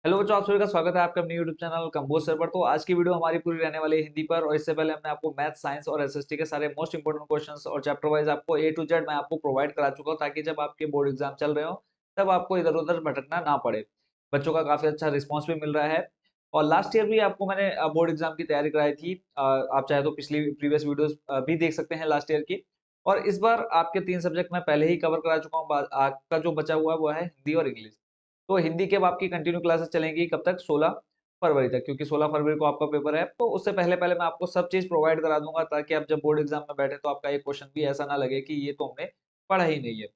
Hello बच्चों, आप सभी का स्वागत है आपका अपने यूट्यूब चैनल कंबोज सर पर। तो आज की वीडियो हमारी पूरी रहने वाली है हिंदी पर। और इससे पहले हमने आपको मैथ, साइंस और एसएसटी के सारे मोस्ट इंपोर्टेंट क्वेश्चंस और चैप्टर वाइज आपको ए टू जेड मैं आपको प्रोवाइड करा चुका हूँ, ताकि जब आपके बोर्ड एग्जाम चल रहे हो तब आपको इधर उधर भटकना ना पड़े। बच्चों का काफी अच्छा रिस्पॉन्स भी मिल रहा है। और लास्ट ईयर भी आपको मैंने बोर्ड एग्जाम की तैयारी कराई थी। आप चाहे तो पिछली प्रीवियस वीडियोस भी देख सकते हैं लास्ट ईयर की। और इस बार आपके 3 सब्जेक्ट मैं पहले ही कवर करा चुका हूँ। आपका जो बचा हुआ है वो है हिंदी और इंग्लिश। तो हिंदी के अब आपकी कंटिन्यू क्लासेस चलेंगी कब तक? 16 फरवरी तक, क्योंकि 16 फरवरी को आपका पेपर है। तो उससे पहले पहले मैं आपको सब चीज प्रोवाइड करा दूंगा, ताकि आप जब बोर्ड एग्जाम में बैठे तो आपका एक क्वेश्चन भी ऐसा ना लगे कि ये तो हमने पढ़ा ही नहीं है।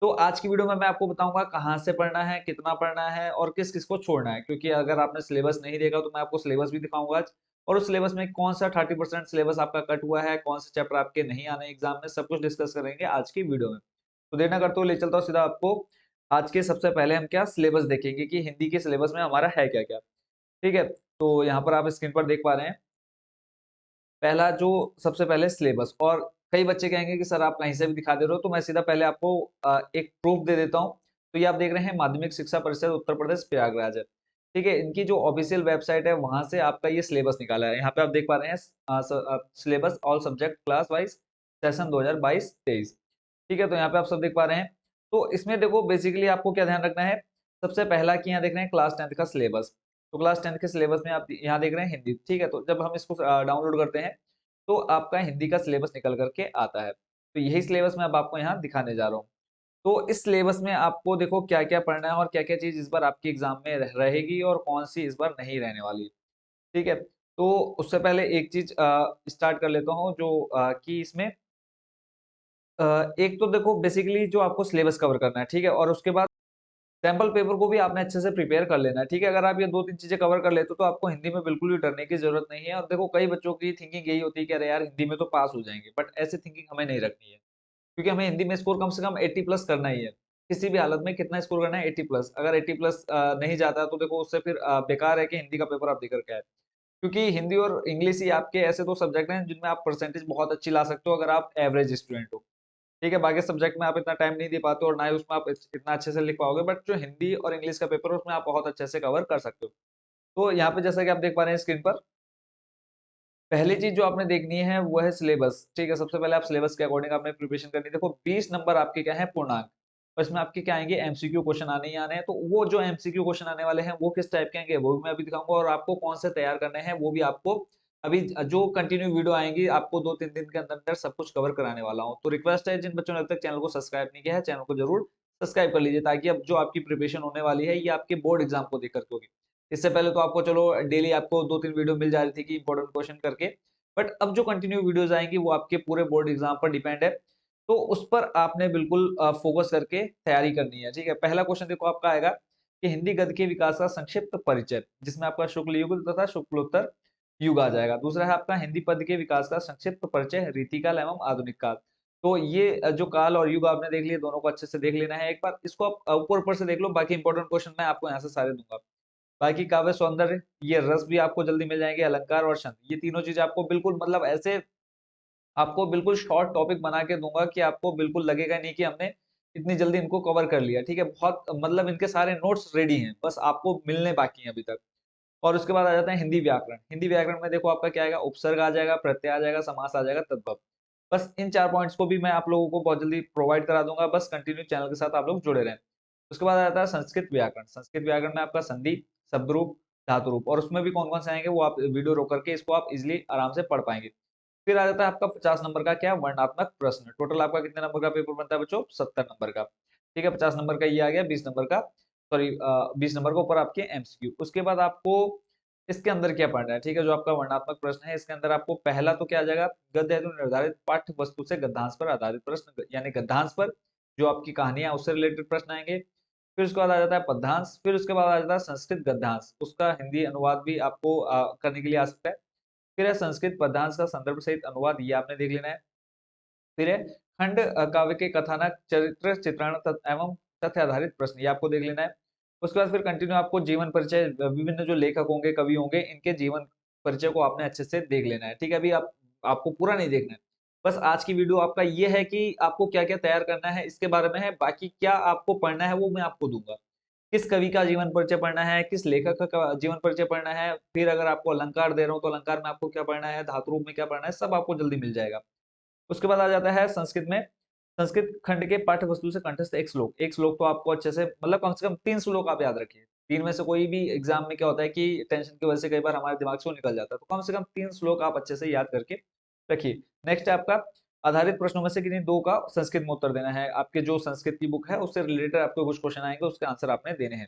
तो आज की वीडियो में मैं आपको बताऊंगा कहाँ से पढ़ना है, कितना पढ़ना है और किस किस को छोड़ना है। क्योंकि अगर आपने सिलेबस नहीं देखा तो मैं आपको सिलेबस भी दिखाऊंगा आज। और उस सिलेबस में कौन सा 30% सिलेबस आपका कट हुआ है, कौन से चैप्टर आपके नहीं आने एग्जाम में, सब कुछ डिस्कस करेंगे आज की वीडियो में। तो देर ना करते हुए ले चलता हूँ सीधा आपको। आज के सबसे पहले हम क्या सिलेबस देखेंगे कि हिंदी के सिलेबस में हमारा है क्या क्या। ठीक है, तो यहाँ पर आप स्क्रीन पर देख पा रहे हैं पहला जो सबसे पहले सिलेबस। और कई बच्चे कहेंगे कि सर आप कहीं से भी दिखा दे रहे हो, तो मैं सीधा पहले आपको एक प्रूफ दे देता हूँ। तो ये आप देख रहे हैं माध्यमिक शिक्षा परिषद उत्तर प्रदेश प्रयागराज है। ठीक है, इनकी जो ऑफिशियल वेबसाइट है वहां से आपका ये सिलेबस निकाला है। यहाँ पे आप देख पा रहे हैं syllabus all subject class wise session 2022-23। ठीक है, तो यहाँ पे आप सब देख पा रहे हैं। तो इसमें देखो बेसिकली आपको क्या ध्यान रखना है। सबसे पहला कि यहाँ देख रहे हैं क्लास 10th का सिलेबस। तो क्लास 10th के सिलेबस में आप यहाँ देख रहे हैं हिंदी। ठीक है, तो जब हम इसको डाउनलोड करते हैं तो आपका हिंदी का सिलेबस निकल करके आता है। तो यही सिलेबस मैं अब आपको यहाँ दिखाने जा रहा हूँ। तो इस सिलेबस में आपको देखो क्या क्या पढ़ना है और क्या क्या चीज इस बार आपकी एग्जाम में रहेगी और कौन सी इस बार नहीं रहने वाली। ठीक है, तो उससे पहले एक चीज स्टार्ट कर लेता हूँ जो कि इसमें एक तो देखो बेसिकली जो आपको सिलेबस कवर करना है। ठीक है, और उसके बाद सैंपल पेपर को भी आपने अच्छे से प्रिपेयर कर लेना है। ठीक है, अगर आप ये 2-3 चीजें कवर कर लेते हो तो आपको हिंदी में बिल्कुल भी डरने की जरूरत नहीं है। और देखो कई बच्चों की थिंकिंग यही होती है कि अरे यार हिंदी में तो पास हो जाएंगे, बट ऐसी थिंकिंग हमें नहीं रखनी है। क्योंकि हमें हिंदी में स्कोर कम से कम 80 प्लस करना ही है। किसी भी हालत में कितना स्कोर करना है? 80 प्लस। अगर 80 प्लस नहीं जाता तो देखो उससे फिर बेकार है कि हिंदी का पेपर आप दे करके आए। क्योंकि हिंदी और इंग्लिश ही आपके ऐसे दो सब्जेक्ट हैं जिनमें आप परसेंटेज बहुत अच्छी ला सकते हो अगर आप एवरेज स्टूडेंट हो। ठीक है, बाकी सब्जेक्ट में आप इतना टाइम नहीं दे पाते और ना ही उसमें आप इतना अच्छे से लिख पाओगे, बट जो हिंदी और इंग्लिश का पेपर है उसमें आप बहुत अच्छे से कवर कर सकते हो। तो यहाँ पे जैसा कि आप देख पा रहे हैं स्क्रीन पर, पहली चीज जो आपने देखनी है वो है सिलेबस। ठीक है, सबसे पहले आप सिलेबस के अकॉर्डिंग आपने प्रिपरेशन करनी है। देखो 20 नंबर आपके क्या है? पूर्णांक। और इसमें आपके क्या आएंगे? एमसीक्यू क्वेश्चन आने ही आने हैं। तो वो जो एमसीक्यू क्वेश्चन आने वाले हैं वो किस टाइप के आएंगे वो भी मैं अभी दिखाऊंगा, और आपको कौन से तैयार करने हैं वो भी आपको अभी जो कंटिन्यू वीडियो आएंगी आपको 2-3 दिन के अंदर अंदर सब कुछ कवर कराने वाला हूँ। तो रिक्वेस्ट है जिन बच्चों ने अब तक चैनल को सब्सक्राइब नहीं किया है, चैनल को जरूर सब्सक्राइब कर लीजिए, ताकि अब जो आपकी प्रिपरेशन होने वाली है ये आपके बोर्ड एग्जाम को देख करके होगी। इससे पहले तो आपको चलो डेली आपको 2-3 वीडियो मिल जा रही थी कि इंपॉर्टेंट क्वेश्चन करके, बट अब जो कंटिन्यू वीडियोस आएंगी वो आपके पूरे बोर्ड एग्जाम पर डिपेंड है। तो उस पर आपने बिल्कुल फोकस करके तैयारी करनी है। ठीक है, पहला क्वेश्चन देखो आपका आएगा कि हिंदी गद्य के विकास का संक्षिप्त परिचय, जिसमें आपका शुक्ल युग तथा शुक्लोत्तर युग आ जाएगा। दूसरा है आपका हिंदी पद्य के विकास का संक्षिप्त परिचय, रीतिकाल एवं आधुनिक काल। तो ये जो काल और युग आपने देख लिए, दोनों को अच्छे से देख लेना है। एक बार इसको आप ऊपर ऊपर से देख लो, बाकी इंपॉर्टेंट क्वेश्चन मैं आपको यहाँ से सारे दूंगा। बाकी काव्य सौंदर्य, ये रस भी आपको जल्दी मिल जाएंगे। अलंकार और छंद, ये तीनों चीज आपको बिल्कुल मतलब ऐसे आपको बिल्कुल शॉर्ट टॉपिक बना के दूंगा कि आपको बिल्कुल लगेगा नहीं कि हमने इतनी जल्दी इनको कवर कर लिया। ठीक है, बहुत मतलब इनके सारे नोट्स रेडी हैं, बस आपको मिलने बाकी हैं अभी तक। और उसके बाद आ जाता है हिंदी व्याकरण। हिंदी व्याकरण में देखो आपका क्या आएगा? उपसर्ग आ जाएगा, प्रत्यय आ जाएगा, समास आ जाएगा, तद्भव। बस इन 4 पॉइंट्स को भी मैं आप लोगों को बहुत जल्दी प्रोवाइड करा दूंगा, बस कंटिन्यू चैनल के साथ आप लोग जुड़े रहें। उसके बाद आ जाता है संस्कृत व्याकरण। संस्कृत व्याकरण में आपका संधि, शब्द रूप, धातु रूप, और उसमें भी कौन कौन से आएंगे वो आप वीडियो रोक करके इसको आप इजिली आराम से पढ़ पाएंगे। फिर आ जाता है आपका 50 नंबर का क्या? वर्णनात्मक प्रश्न। टोटल आपका कितने नंबर का पेपर बनता है बच्चों? 70 नंबर का। ठीक है, 50 नंबर का ये आ गया, 20 नंबर का, सॉरी 20 नंबर के ऊपर आपके एमसीक्यू। उसके बाद आपको इसके अंदर क्या पढ़ना है? ठीक है, जो आपका वर्णनात्मक प्रश्न है इसके अंदर आपको पहला तो क्या आ जाएगा? गद्य हेतु निर्धारित पाठ्य वस्तु से गद्यांश पर आधारित प्रश्न, यानी गद्यांश पर जो आपकी कहानियां उससे रिलेटेड प्रश्न आएंगे। फिर उसके बाद आ जाता है पद्यांश। फिर उसके बाद आ जाता है संस्कृत गद्यांश, उसका हिंदी अनुवाद भी आपको करने के लिए आ सकता है। फिर है संस्कृत पद्यांश का संदर्भ सहित अनुवाद, ये आपने देख लेना है। फिर है खंड काव्य के कथानक, चरित्र चित्रण एवं तथ्य आधारित प्रश्न, ये आपको देख लेना है। उसके बाद फिर कंटिन्यू आपको जीवन परिचय, विभिन्न जो लेखक होंगे, कवि होंगे, इनके जीवन परिचय को आपने अच्छे से देख लेना है। ठीक है, अभी आप आपको पूरा नहीं देखना है। बस आज की वीडियो आपका ये है कि आपको क्या क्या तैयार करना है इसके बारे में है, बाकी क्या आपको पढ़ना है वो मैं आपको दूंगा। किस कवि का जीवन परिचय पढ़ना है, किस लेखक का जीवन परिचय पढ़ना है, फिर अगर आपको अलंकार दे रहा हूँ तो अलंकार में आपको क्या पढ़ना है, धातु रूप में क्या पढ़ना है, सब आपको जल्दी मिल जाएगा। उसके बाद आ जाता है संस्कृत में, संस्कृत खंड के पाठ्य वस्तु से कंठस्थ एक श्लोक तो आपको अच्छे से मतलब कम से कम 3 श्लोक आप याद रखिए। 3 में से कोई भी एग्जाम में क्या होता है कि टेंशन की वजह से कई बार हमारे दिमाग से वो निकल जाता है, तो कम से कम 3 श्लोक आप अच्छे से याद करके रखिए। नेक्स्ट है आपका आधारित प्रश्नों में से किन्हीं 2 का संस्कृत में उत्तर देना है। आपके जो संस्कृत की बुक है उससे रिलेटेड आपको कुछ क्वेश्चन आएंगे, उसके आंसर आपने देने हैं।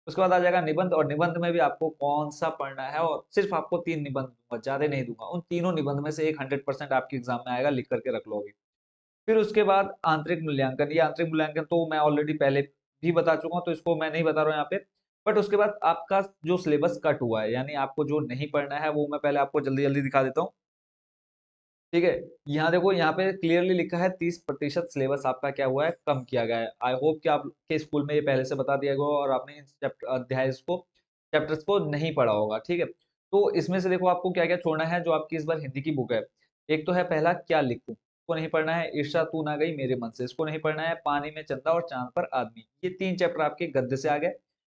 उसके बाद आ जाएगा निबंध, और निबंध में भी आपको कौन-सा पढ़ना है, और सिर्फ आपको 3 निबंध दूँगा, ज़्यादा नहीं दूँगा। उन तीनों निबंध में से एक 100% आपके एग्जाम में आएगा, लिख करके रख लो अभी। फिर उसके बाद आंतरिक मूल्यांकन, ये आंतरिक मूल्यांकन तो मैं ऑलरेडी पहले भी बता चुका हूँ, तो इसको मैं नहीं बता रहा हूँ यहाँ पे। बट उसके बाद आपका जो सिलेबस कट हुआ है, यानी आपको जो नहीं पढ़ना है, वो मैं पहले आपको जल्दी-जल्दी दिखा देता हूँ। ठीक है? यहाँ देखो, यहाँ पे क्लियरली लिखा है 30% सिलेबस आपका क्या हुआ है, कम किया गया है। आई होप कि आपके स्कूल में ये पहले से बता दिया गया हो और आपने इन चैप्टर्स को नहीं पढ़ा होगा, ठीक है? तो इसमें से देखो आपको क्या-क्या छोड़ना है, जो आपकी इस बार हिंदी की बुक है। एक तो है पहला क्या लिखूँ? इसको नहीं पढ़ना है, ईर्ष्या तू ना गई मेरे मन से, इसको नहीं पढ़ना है, पानी में चंदा और चाँद पर आदमी। ये 3 चैप्टर आपके गद्य से आ गए।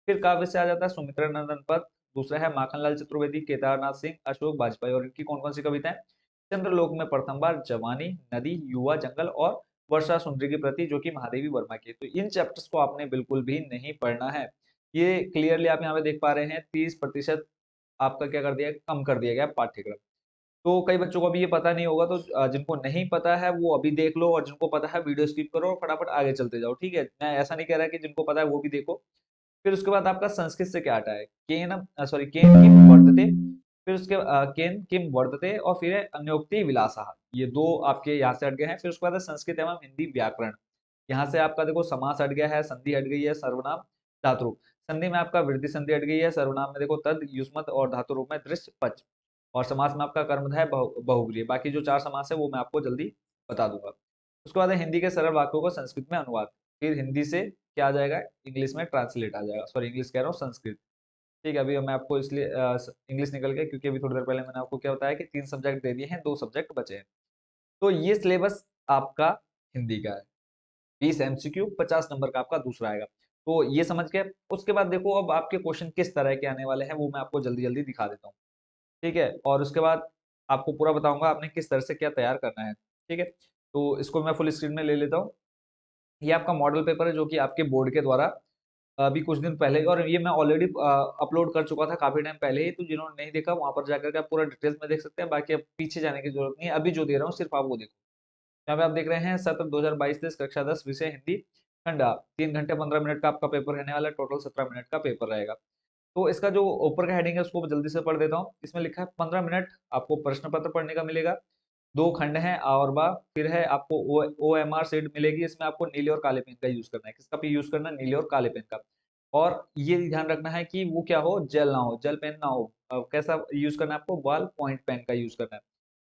फिर काव्य से आ जाता है सुमित्रा नंदन पद, दूसरा है माखनलाल चतुर्वेदी, केदारनाथ सिंह, अशोक बाजपेयी, और इनकी कौन-कौन सी कविताएँ? चंद्रलोक में प्रथम बार, जवानी, नदी, युवा, जंगल और वर्षा सुंदरी के प्रति, जो कि महादेवी वर्मा की है। तो इन चैप्टर्स को आपने बिल्कुल भी नहीं पढ़ना है। ये क्लियरली आप यहाँ पे देख पा रहे हैं, 30% आपका क्या कर दिया है, कम कर दिया गया है पाठ्यक्रम। तो कई बच्चों को अभी ये पता नहीं होगा, तो जिनको नहीं पता है वो अभी देख लो, और जिनको पता है वीडियो स्किप करो और फटाफट आगे चलते जाओ, ठीक है? मैं ऐसा नहीं कह रहा कि जिनको पता है वो भी देखो। फिर उसके बाद आपका संस्कृत से क्या हटा है, केन किम वर्तते, फिर उसके केन किम वर्तते, और फिर है अन्योक्ति विलासः, ये दो आपके यहाँ से हट गए हैं। फिर उसके बाद है संस्कृत एवं हिंदी व्याकरण, यहाँ से आपका देखो समास हट गया है, संधि हट गई है, सर्वनाम, धातु रूप। संधि में आपका वृद्धि संधि हट गई है, सर्वनाम में देखो तद, युष्मत, और धातु रूप में दृश्य, पच, और समास में आपका कर्मधारय है बहुव्रीहि। बाकी जो 4 समास है वो मैं आपको जल्दी बता दूंगा। उसके बाद है हिंदी के सरल वाक्यों को संस्कृत में अनुवाद, फिर हिंदी से क्या आ जाएगा, इंग्लिश में ट्रांसलेट आ जाएगा, सॉरी इंग्लिश कह रहा हूँ, संस्कृत। ठीक है, अभी मैं आपको इसलिए इंग्लिश निकल गया क्योंकि अभी थोड़ी देर पहले मैंने आपको क्या बताया कि 3 सब्जेक्ट दे दिए हैं, 2 सब्जेक्ट बचे हैं। तो ये सिलेबस आपका हिंदी का है। 20 एमसीक्यू, 50 नंबर का आपका दूसरा आएगा। तो ये समझ गए। उसके बाद देखो अब आपके क्वेश्चन किस तरह के आने वाले हैं, वो मैं आपको जल्दी-जल्दी दिखा देता हूँ। ठीक है? और उसके बाद आपको पूरा बताऊँगा आपने किस तरह से क्या तैयार करना है। ठीक है? तो इसको मैं फुल स्क्रीन में ले लेता हूँ। ये आपका मॉडल पेपर है, जो कि आपके बोर्ड के द्वारा अभी कुछ दिन पहले, और ये मैं ऑलरेडी अपलोड कर चुका था काफ़ी टाइम पहले ही, तो जिन्होंने नहीं देखा वहाँ पर जाकर के आप पूरा डिटेल्स में देख सकते हैं। बाकी अब पीछे जाने की ज़रूरत नहीं है, अभी जो दे रहा हूँ सिर्फ़ आप वो देखो। यहाँ पे आप देख रहे हैं सत्र 2022-23 कक्षा 10 विषय हिंदी खंड आ, 3 घंटे 15 मिनट का आपका पेपर रहने वाला है, टोटल 17 मिनट का पेपर रहेगा। तो इसका जो ऊपर का हेडिंग है उसको जल्दी से पढ़ देता हूँ। इसमें लिखा है 15 मिनट आपको प्रश्न पत्र पढ़ने का मिलेगा। 2 खंड हैं आ और बा, फिर है आपको ओ ओएमआर शीट मिलेगी, इसमें आपको नीले और काले पेन का यूज़ करना है। किसका पे यूज़ करना है? नीले और काले पेन का। और ये ध्यान रखना है कि वो क्या हो, जेल ना हो, जेल पेन ना हो। कैसा यूज़ करना है आपको? बॉल पॉइंट पेन का यूज़ करना है।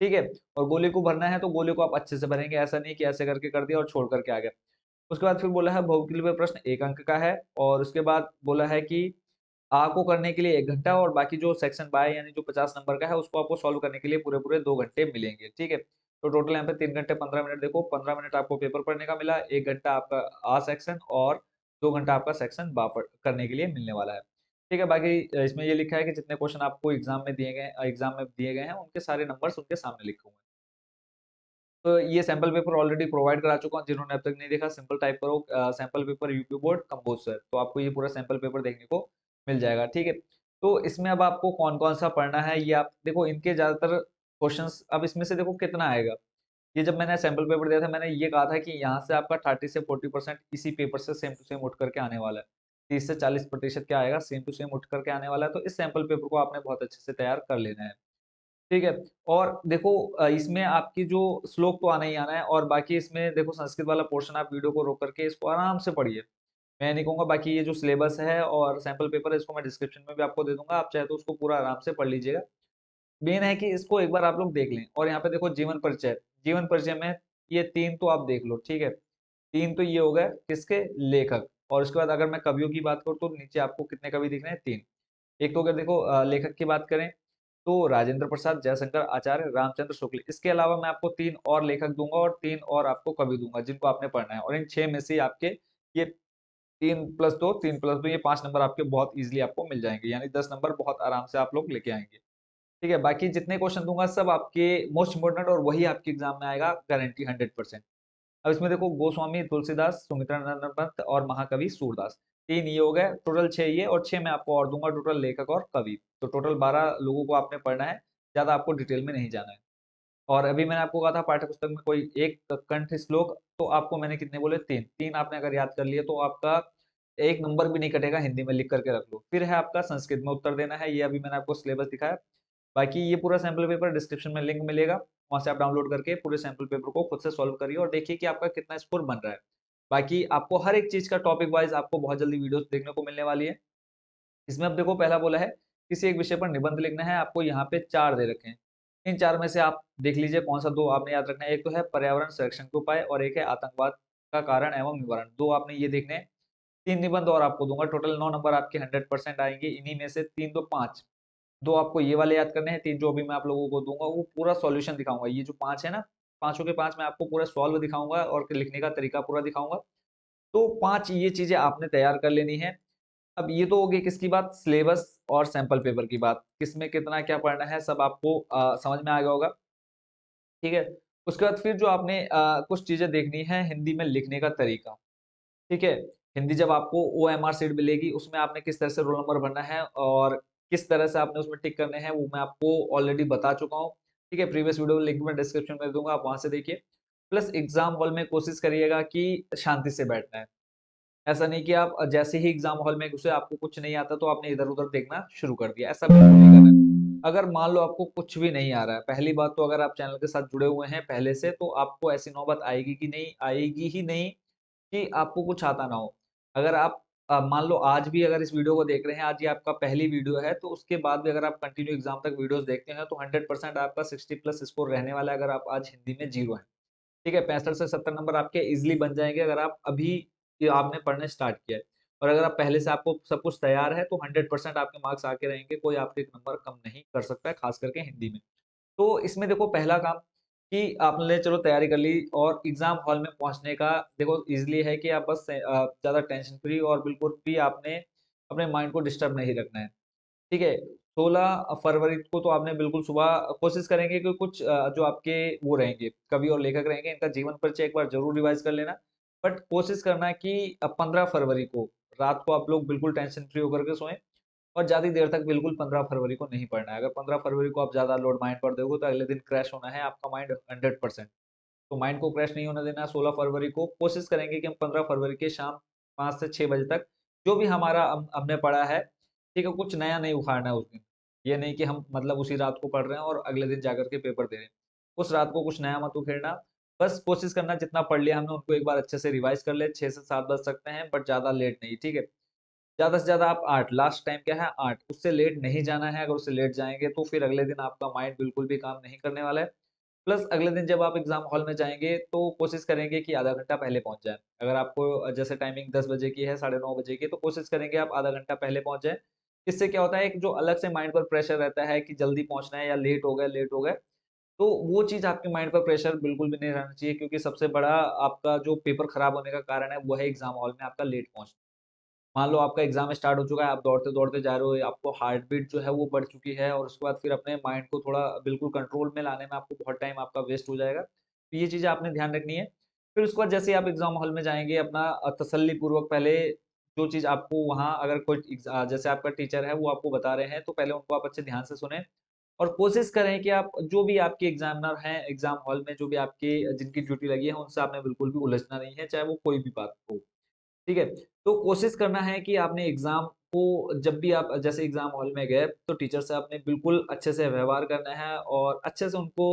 ठीक है? और गोले को भरना है तो गोले को आप अच्छे से भरेंगे, ऐसा नहीं कि ऐसे करके कर दिया और छोड़ कर के आ गए। उसके बाद फिर बोला है बहुविकल्पीय में प्रश्न 1 अंक का है, और उसके बाद बोला है कि आ को करने के लिए 1 घंटा, और बाकी जो सेक्शन बाय यानी जो 50 नंबर का है उसको आपको सॉल्व करने के लिए पूरे-पूरे 2 घंटे मिलेंगे, ठीक है? तो टोटल यहाँ पे 3 घंटे 15 मिनट, देखो 15 मिनट आपको पेपर पढ़ने का मिला, 1 घंटा आपका आ सेक्शन और 2 घंटा आपका सेक्शन बा पढ़ करने के लिए मिलने वाला है। ठीक है, बाकी इसमें ये लिखा है कि जितने क्वेश्चन आपको एग्ज़ाम में दिए गए हैं उनके सारे नंबर्स उनके सामने लिखे हुए हैं। तो ये सैंपल पेपर ऑलरेडी प्रोवाइड करा चुका हूँ, जिन्होंने अब तक नहीं देखा सिंपल टाइप करो sample paper UP board compose sir, तो आपको ये पूरा सैंपल पेपर देखने को मिल जाएगा, ठीक है। तो इसमें अब आपको कौन कौन सा पढ़ना है, ये आप देखो, इनके ज्यादातर क्वेश्चंस अब इसमें से देखो कितना आएगा। ये जब मैंने सैंपल पेपर दिया था, मैंने ये कहा था कि यहाँ से आपका 30 से 40% इसी पेपर से सेम टू सेम उठ करके आने वाला है। 30 से 40% क्या आएगा, सेम टू सेम उठ करके आने वाला है। तो इस सैंपल पेपर को आपने बहुत अच्छे से तैयार कर लेना है। ठीक है? और देखो इसमें आपकी जो श्लोक तो आना ही आना है, और बाकी इसमें देखो संस्कृत वाला पोर्शन आप वीडियो को रोक करके इसको आराम से पढ़िए। मैं नहीं कहूँगा, बाकी ये जो सिलेबस है और सैंपल पेपर है इसको मैं डिस्क्रिप्शन में भी आपको दे दूँगा, आप चाहे तो उसको पूरा आराम से पढ़ लीजिएगा। मेन है कि इसको एक बार आप लोग देख लें, और यहाँ पे देखो जीवन परिचय में ये 3 तो आप देख लो, ठीक है? 3 तो ये हो गए किसके? लेखक। और उसके बाद अगर मैं कवियों की बात करूँ तो नीचे आपको कितने कवि दिख रहे हैं? 3। एक तो अगर देखो लेखक की बात करें तो राजेंद्र प्रसाद, जयशंकर आचार्य, रामचंद्र शुक्ल। इसके अलावा मैं आपको 3 और लेखक दूँगा और 3 और आपको कवि दूँगा जिनको आपने पढ़ना है, और इन 6 में से आपके ये 3+2 3+2 ये 5 नंबर आपके बहुत इजीली आपको मिल जाएंगे, यानी 10 नंबर बहुत आराम से आप लोग लेके आएंगे। ठीक है, बाकी जितने क्वेश्चन दूंगा सब आपके मोस्ट इंपोर्टेंट और वही आपके एग्जाम में आएगा, गारंटी 100%। अब इसमें देखो, गोस्वामी तुलसीदास, सुमित्रानंद पंत और महाकवि सूरदास, 3 ये हो गए, टोटल 6 ये, और 6 मैं आपको और दूंगा टोटल लेखक और कवि। तो टोटल 12 लोगों को आपने पढ़ना है, ज्यादा आपको डिटेल में नहीं जाना है। और अभी मैंने आपको कहा था पाठ्य पुस्तक में कोई एक कंठ श्लोक, तो आपको मैंने कितने बोले, 3 3 आपने अगर याद कर लिए तो आपका एक नंबर भी नहीं कटेगा, हिंदी में लिख करके रख लो। फिर है आपका संस्कृत में उत्तर देना है, ये अभी मैंने आपको सिलेबस दिखाया। बाकी ये पूरा सैंपल पेपर डिस्क्रिप्शन में लिंक मिलेगा, वहां से आप डाउनलोड करके पूरे सैंपल पेपर को खुद से सॉल्व करिए और देखिए कि आपका कितना स्कोर बन रहा है। बाकी आपको हर एक चीज का टॉपिक वाइज आपको बहुत जल्दी वीडियोस देखने को मिलने वाली है। इसमें अब देखो, पहला बोला है किसी एक विषय पर निबंध लिखना है, आपको यहाँ पे 4 दे रखे हैं। इन 4 में से आप देख लीजिए कौन सा 2 आपने याद रखना है। एक तो है पर्यावरण संरक्षण के उपाय और एक है आतंकवाद का कारण एवं निवारण, 2 आपने ये देखने हैं। 3 निबंध और आपको दूंगा, टोटल 9 नंबर आपके 100% आएंगे। इन्हीं में से 3 तो 5, 2 आपको ये वाले याद करने हैं, 3 जो अभी मैं आप लोगों को दूंगा वो पूरा सॉल्यूशन दिखाऊंगा। ये जो 5 है ना, पांचों के 5 मैं आपको पूरा सॉल्व दिखाऊंगा और लिखने का तरीका पूरा दिखाऊंगा। तो 5 ये चीजें आपने तैयार कर लेनी है। अब ये तो हो गई किसकी बात, सिलेबस और सैंपल पेपर की बात, किसमें कितना क्या पढ़ना है सब आपको समझ में आ गया होगा। ठीक है, उसके बाद फिर जो आपने कुछ चीजें देखनी है, हिंदी में लिखने का तरीका। ठीक है, हिंदी जब आपको OMR शीट मिलेगी उसमें आपने किस तरह से रोल नंबर भरना है और किस तरह से आपने उसमें टिक करने हैं, वो मैं आपको ऑलरेडी बता चुका हूँ। ठीक है, प्रीवियस वीडियो लिंक मैं डिस्क्रिप्शन में दूंगा, आप वहां से देखिए। प्लस एग्जाम हॉल में कोशिश करिएगा कि शांति से बैठना है। ऐसा नहीं कि आप जैसे ही एग्जाम हॉल में घुसे आपको कुछ नहीं आता तो आपने इधर-उधर देखना शुरू कर दिया, ऐसा बिल्कुल नहीं करना है। अगर मान लो आपको कुछ भी नहीं आ रहा है, पहली बात तो अगर आप चैनल के साथ जुड़े हुए हैं पहले से, तो आपको ऐसी नौबत आएगी कि नहीं, आएगी ही नहीं कि आपको कुछ आता ना हो। अगर आप मान लो आज भी अगर इस वीडियो को देख रहे हैं, आज ये आपका पहली वीडियो है, तो उसके बाद भी अगर आप कंटिन्यू एग्जाम तक वीडियोस देखते हैं तो 100% आपका 60 प्लस स्कोर रहने वाला है, अगर आप आज हिंदी में 0 हैं। ठीक है, 65 से 70 नंबर आपके इजीली बन जाएँगे अगर आप अभी ये आपने पढ़ना स्टार्ट किया है। और अगर आप पहले से आपको सब कुछ तैयार है तो 100% आपके मार्क्स आके रहेंगे, कोई आपके नंबर कम नहीं कर सकता है, खास करके हिंदी में। तो इसमें देखो पहला काम कि आपने चलो तैयारी कर ली और एग्ज़ाम हॉल में पहुँचने का देखो ईज़िली है कि आप बस ज़्यादा टेंशन फ्री और बिल्कुल भी आपने अपने माइंड को डिस्टर्ब नहीं रखना है। ठीक है, 16 फरवरी को तो आपने बिल्कुल सुबह कोशिश करेंगे कि कुछ जो आपके वो रहेंगे, कवि और लेखक रहेंगे, इनका जीवन परिचय एक बार ज़रूर रिवाइज़ कर लेना। बट कोशिश करना है कि 15 फरवरी को रात को आप लोग बिल्कुल टेंशन फ्री होकर के सोएँ और ज़्यादा देर तक बिल्कुल 15 फरवरी को नहीं पढ़ना है। अगर 15 फरवरी को आप ज़्यादा लोड माइंड पर दोगे तो अगले दिन क्रैश होना है आपका माइंड 100%। तो माइंड को क्रैश नहीं होने देना है। 16 फरवरी को कोशिश करेंगे कि हम 15 फरवरी के शाम 5 से 6 बजे तक जो भी हमारा हमने पढ़ा है, ठीक है, कुछ नया नहीं उखाड़ना है उस दिन। ये नहीं कि हम मतलब उसी रात को पढ़ रहे हैं और अगले दिन जाकर के पेपर दे रहे हैं। उस रात को कुछ नया मत उखेड़ना। बस कोशिश करना जितना पढ़ लिया हमने उनको एक बार अच्छे से रिवाइज़ कर ले। 6 से 7 बज सकते हैं बट ज़्यादा लेट नहीं, ठीक है? ज़्यादा से ज़्यादा आप 8, लास्ट टाइम क्या है 8, उससे लेट नहीं जाना है। अगर उससे लेट जाएँगे तो फिर अगले दिन आपका माइंड बिल्कुल भी काम नहीं करने वाला है। प्लस अगले दिन जब आप एग्ज़ाम हॉल में जाएँगे तो कोशिश करेंगे कि आधा घंटा पहले पहुँच जाएँ। अगर आपको जैसे टाइमिंग 10 बजे की है, साढ़े 9 बजे की, तो कोशिश करेंगे आप आधा घंटा पहले पहुँच जाएँ। इससे क्या होता है, एक जो अलग से माइंड पर प्रेशर रहता है कि जल्दी पहुँचना है या लेट हो गए, तो वो चीज़ आपके माइंड पर प्रेशर बिल्कुल भी नहीं रहना चाहिए, क्योंकि सबसे बड़ा आपका जो पेपर खराब होने का कारण है वो है एग्ज़ाम हॉल में आपका लेट पहुँचना। मान लो आपका एग्ज़ाम स्टार्ट हो चुका है, आप दौड़ते-दौड़ते जा रहे हो, आपको हार्ट बीट जो है वो बढ़ चुकी है और उसके बाद फिर अपने माइंड को थोड़ा बिल्कुल कंट्रोल में लाने में आपको बहुत टाइम आपका वेस्ट हो जाएगा। तो ये चीज़ें आपने ध्यान रखनी है। फिर उसके बाद जैसे ही आप एग्ज़ाम हॉल में जाएँगे, अपना तसल्ली पूर्वक पहले जो चीज़ आपको वहाँ अगर कोई जैसे आपका टीचर है वो आपको बता रहे हैं, तो पहले उनको आप अच्छे ध्यान से सुनें और कोशिश करें कि आप जो भी आपके एग्ज़ामिनर हैं, एग्ज़ाम हॉल में जो भी आपके जिनकी ड्यूटी लगी है, उनसे आपने बिल्कुल भी उलझना नहीं है, चाहे वो कोई भी बात हो। ठीक है? तो कोशिश करना है कि आपने एग्ज़ाम को जब भी आप जैसे एग्ज़ाम हॉल में गए, तो टीचर से आपने बिल्कुल अच्छे से व्यवहार करना है और अच्छे से उनको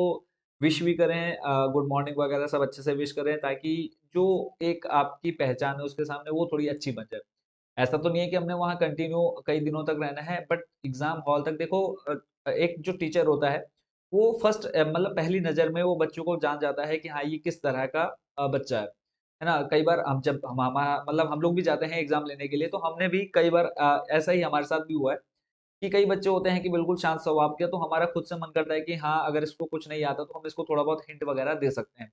विश भी करें, गुड मॉर्निंग वगैरह सब अच्छे से विश करें, ताकि जो एक आपकी पहचान है उसके सामने वो थोड़ी अच्छी बन जाए। ऐसा तो नहीं है कि हमने वहाँ कंटिन्यू कई दिनों तक रहना है, बट एग्ज़ाम हॉल तक देखो, एक जो टीचर होता है, वो फर्स्ट मतलब पहली नज़र में वो बच्चों को जान जाता है कि हाँ, ये किस तरह का बच्चा है ना? कई बार हम जब मतलब हम लोग भी जाते हैं एग्ज़ाम लेने के लिए, तो हमने भी कई बार ऐसा ही हमारे साथ भी हुआ है कि कई बच्चे होते हैं कि बिल्कुल शांत स्वभाव के, तो हमारा खुद से मन करता है कि हाँ, अगर इसको कुछ नहीं आता तो हम इसको थोड़ा बहुत हिंट वगैरह दे सकते हैं।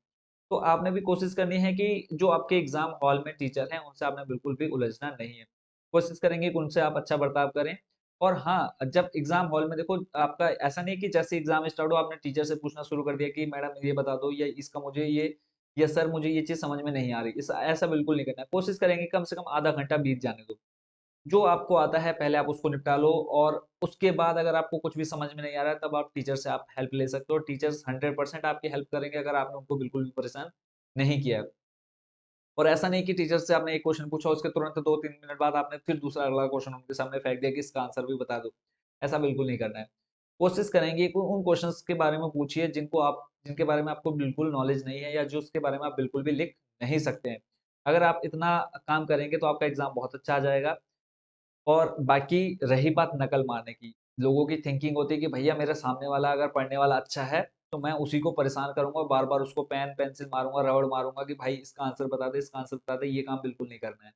तो आपने भी कोशिश करनी है कि जो आपके एग्जाम हॉल में टीचर हैं उनसे आपने बिल्कुल भी उलझना नहीं है। कोशिश करेंगे कि उनसे आप अच्छा बर्ताव करें। और हाँ, जब एग्जाम हॉल में देखो आपका ऐसा नहीं है कि जैसे एग्जाम स्टार्ट हो आपने टीचर से पूछना शुरू कर दिया कि मैडम ये बता दो या इसका मुझे ये, या सर मुझे ये चीज़ समझ में नहीं आ रही। ऐसा बिल्कुल नहीं करना है। कोशिश करेंगे कम से कम आधा घंटा बीत जाने दो। जो आपको आता है पहले आप उसको निपटा लो, और उसके बाद अगर आपको कुछ भी समझ में नहीं आ रहा है तब आप टीचर से आप हेल्प ले सकते हो। टीचर्स 100% आपकी हेल्प करेंगे अगर आपने उनको बिल्कुल भी परेशान नहीं किया है। और ऐसा नहीं कि टीचर से आपने एक क्वेश्चन पूछा उसके तुरंत 2-3 मिनट बाद आपने फिर दूसरा अगला क्वेश्चन उनके सामने फेंक दिया कि इसका आंसर भी बता दो। ऐसा बिल्कुल नहीं करना है। कोशिश करेंगे कि उन क्वेश्चंस के बारे में पूछिए जिनके बारे में आपको बिल्कुल नॉलेज नहीं है, या जो उसके बारे में आप बिल्कुल भी लिख नहीं सकते हैं। अगर आप इतना काम करेंगे तो आपका एग्ज़ाम बहुत अच्छा आ जाएगा। और बाकी रही बात नकल मारने की, लोगों की थिंकिंग होती है कि भैया मेरे सामने वाला अगर पढ़ने वाला अच्छा है, तो मैं उसी को परेशान करूँगा, बार-बार उसको पेन, पेंसिल मारूँगा, रबड़ मारूँगा कि भाई इसका आंसर बता दे, इसका आंसर बता दे, ये काम बिल्कुल नहीं करना है।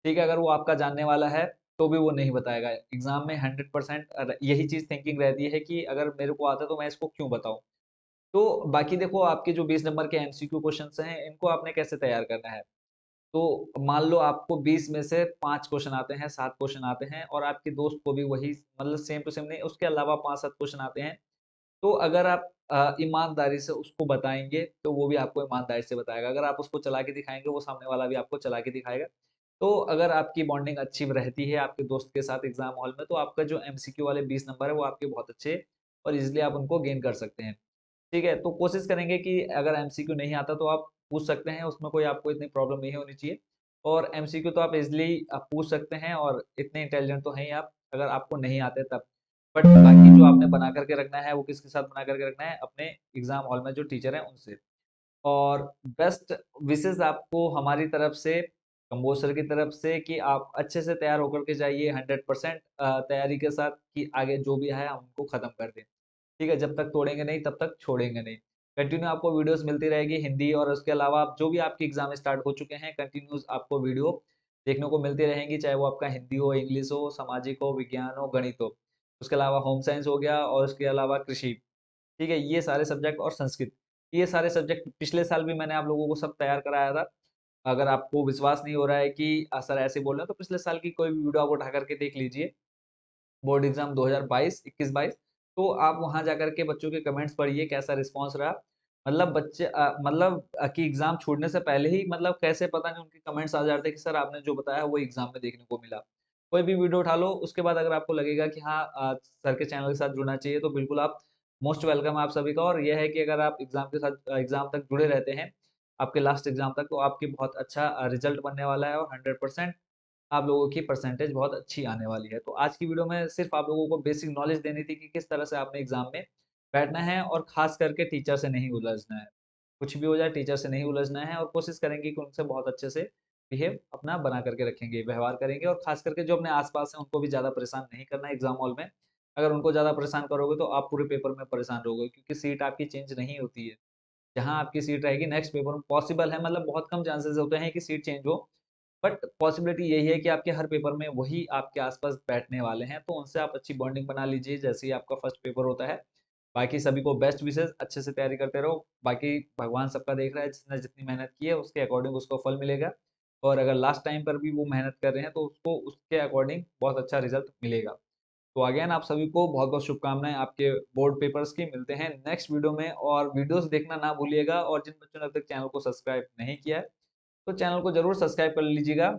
ठीक है, अगर वो आपका जानने वाला है, तो भी वो नहीं बताएगा। एग्ज़ाम में 100% यही चीज़ थिंकिंग रहती है कि अगर मेरे को आता है तो मैं इसको क्यों बताऊँ? तो बाकी देखो आपके जो 20 नंबर के एमसीक्यू क्वेश्चन्स हैं, इनको आपने कैसे तैयार करना है? तो मान लो आपको 20 में से 5 क्वेश्चन आते हैं, 7 क्वेश्चन आते हैं और आपके दोस्त को भी वही मतलब सेम टू सेम नहीं, उसके अलावा 5-7 क्वेश्चन आते हैं। तो अगर आप ईमानदारी से उसको बताएँगे, तो वो भी आपको ईमानदारी से बताएगा। अगर आप उसको चला के दिखाएँगे, वो सामने वाला भी आपको चला के दिखाएगा। तो अगर आपकी बॉन्डिंग अच्छी रहती है आपके दोस्त के साथ एग्ज़ाम हॉल में, तो आपका जो एमसीक्यू वाले 20 नंबर है, वो आपके बहुत अच्छे और ईज़िली आप उनको गेन कर सकते हैं। ठीक है? तो कोशिश करेंगे कि अगर एमसीक्यू नहीं आता तो आप पूछ सकते हैं, उसमें कोई आपको इतनी प्रॉब्लम नहीं होनी चाहिए। और एमसीक्यू तो आप ईज़िली आप पूछ सकते हैं और इतने इंटेलिजेंट तो हैं ही आप, अगर आपको नहीं आते तब। बट बाकी जो आपने बना कर के रखना है, वो किसके साथ बना कर के रखना है? अपने एग्ज़ाम हॉल में जो टीचर हैं उनसे। और बेस्ट विशेज़ आपको हमारी तरफ से, कंबोज सर की तरफ से, कि आप अच्छे से तैयार होकर के जाइए 100% तैयारी के साथ, कि आगे जो भी है हम उनको खत्म कर दें। ठीक है? जब तक तोड़ेंगे नहीं तब तक छोड़ेंगे नहीं। कंटिन्यू आपको वीडियोज़ मिलती रहेगी हिंदी, और उसके अलावा आप जो भी आपके एग्ज़ाम स्टार्ट हो चुके हैं, कंटिन्यूअस आपको वीडियो देखने को मिलती रहेंगी, चाहे वो आपका हिंदी हो, इंग्लिश हो, सामाजिक हो, विज्ञान हो, गणित हो। उसके अलावा होम साइंस हो गया और उसके अलावा कृषि। ठीक है? ये सारे सब्जेक्ट और संस्कृत। ये सारे सब्जेक्ट पिछले साल भी मैंने आप लोगों को सब तैयार कराया था। अगर आपको विश्वास नहीं हो रहा है कि सर ऐसे बोल रहे हैं, तो पिछले साल की कोई भी वीडियो आप उठा कर के देख लीजिए। बोर्ड एग्ज़ाम 2022, 21-22, तो आप वहाँ जाकर के बच्चों के कमेंट्स पढ़िए, कैसा रिस्पॉन्स रहा। मतलब बच्चे कि एग्ज़ाम छूटने से पहले ही मतलब कैसे पता नहीं उनके कमेंट्स आ जाते हैं कि सर आपने जो बताया वो एग्ज़ाम में देखने को मिला। कोई भी वीडियो उठा लो, उसके बाद अगर आपको लगेगा कि हाँ सर के चैनल के साथ जुड़ना चाहिए, तो बिल्कुल आप मोस्ट वेलकम है आप सभी का। और ये है कि अगर आप एग्ज़ाम तक जुड़े रहते हैं, आपके लास्ट एग्ज़ाम तक, तो आपकी बहुत अच्छा रिज़ल्ट बनने वाला है और 100% आप लोगों की परसेंटेज बहुत अच्छी आने वाली है। तो आज की वीडियो में सिर्फ़ आप लोगों को बेसिक नॉलेज देनी थी कि किस तरह से आपने एग्ज़ाम में बैठना है, और ख़ास करके टीचर से नहीं उलझना है। कुछ भी हो जाए टीचर से नहीं उलझना है, और कोशिश करेंगे कि उनसे बहुत अच्छे से बिहेव अपना बना करके रखेंगे, व्यवहार करेंगे, और ख़ास करके जो अपने आस-पास हैं उनको भी ज़्यादा परेशान नहीं करना है एग्ज़ाम हॉल में। अगर उनको ज़्यादा परेशान करोगे तो आप पूरे पेपर में परेशान रहोगे, क्योंकि सीट आपकी चेंज नहीं होती है। जहाँ आपकी सीट रहेगी नेक्स्ट पेपर में पॉसिबल है, मतलब बहुत कम चांसेस होते हैं कि सीट चेंज हो। बट पॉसिबिलिटी यही है कि आपके हर पेपर में वही आपके आस-पास बैठने वाले हैं, तो उनसे आप अच्छी बॉन्डिंग बना लीजिए जैसे ही आपका फर्स्ट पेपर होता है। बाकी सभी को बेस्ट विशेज़, अच्छे से तैयारी करते रहो। बाकी भगवान सबका देख रहा है, जिसने जितनी मेहनत की है उसके अकॉर्डिंग उसको फल मिलेगा। और अगर लास्ट टाइम पर भी वो मेहनत कर रहे हैं तो उसको उसके अकॉर्डिंग बहुत अच्छा रिज़ल्ट मिलेगा। तो अगेन आप सभी को बहुत-बहुत शुभकामनाएँ आपके बोर्ड पेपर्स की। मिलते हैं नेक्स्ट वीडियो में, और वीडियोज़ देखना ना भूलिएगा, और जिन बच्चों ने अब तक चैनल को सब्सक्राइब नहीं किया है, तो चैनल को ज़रूर सब्सक्राइब कर लीजिएगा।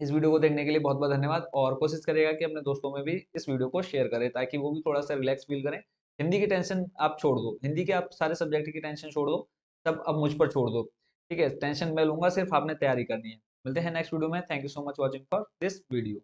इस वीडियो को देखने के लिए बहुत-बहुत धन्यवाद, और कोशिश करिएगा कि अपने दोस्तों में भी इस वीडियो को शेयर करें, ताकि वो भी थोड़ा-सा रिलैक्स फ़ील करें। हिंदी की टेंशन आप छोड़ दो, हिंदी के आप सारे सब्जेक्ट की टेंशन छोड़ दो, सब अब मुझ पर छोड़ दो। ठीक है? टेंशन मैं लूँगा, सिर्फ़ आपने तैयारी करनी है। मिलते हैं नेक्स्ट वीडियो में। Thank you so much watching for this video.